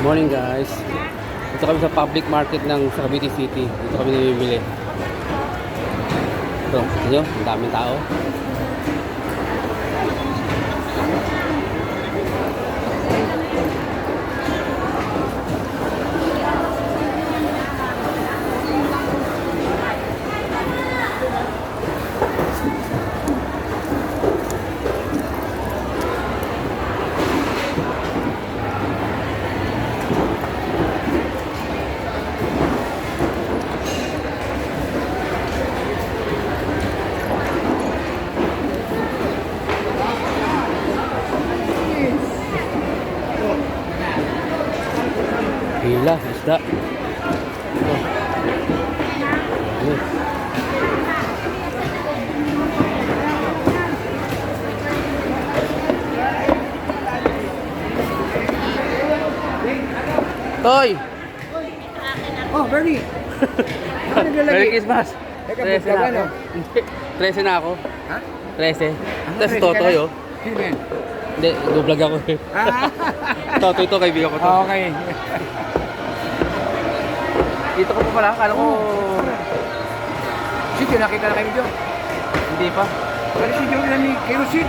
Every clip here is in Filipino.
Morning guys. Dito kami sa public market ng Cavite City. Dito kami namimili. Ito, nyo, ang daming tao. Pila, isda. Ito. Yes. Toy! Oh, Bernie! Ano naglalagay? Merry Christmas! Teka, 13 na ano? ako. 13 na ako. Ha? 13. Ano, Tapos 13 ka Totoy, na? oh. Sino yan? Hindi, go-vlog ako. Ah, Totoy to, kaibigan ko to. okay. Dito ko pa pala, kala ko... Sino, nakita na kayo dito? Hindi pa. Pero si Joe na ni Kerosit.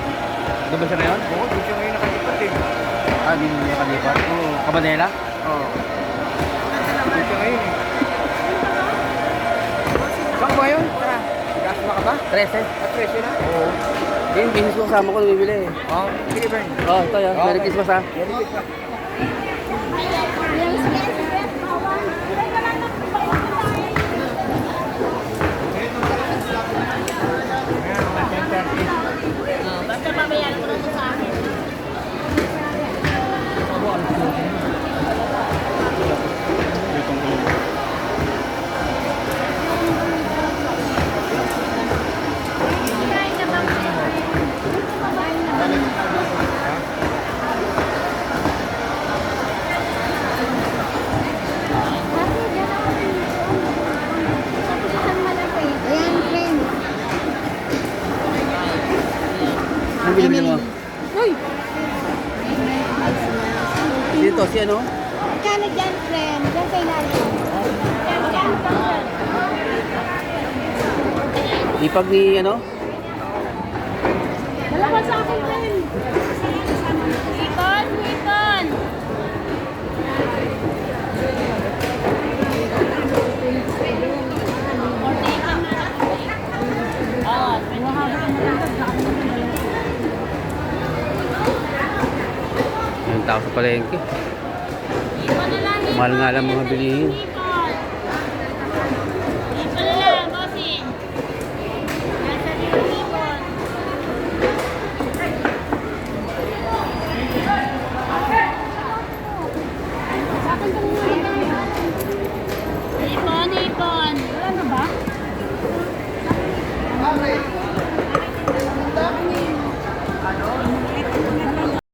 Doon ba siya ngayon? Oo, doon siya ngayon nakalipat eh. Ah, hindi niya kalipat. Oo, Cabanela? Oo. Doon siya ngayon eh. Saan ba yun? Tara, gasma ka ba? 13. At 13 na? Oo. Yung business ko kasama ko namimili eh. Oo, sige Bern. Oh, ito yan. Merry Christmas ha. Merry Christmas. Ayan, mga 10:30. Basta babayaran ko na ito sa akin. Ayan, friend. Ano binibili mo? Uy! Dito, si ano? Kano dyan, friend? Diyan kay Lalo. Ipag ni ano? Dalawa sa akin, friend. Hipon, hipon. Oh, 'Yung tao sa palengke. hipon na lang. Mahal nga lang mga bilihin.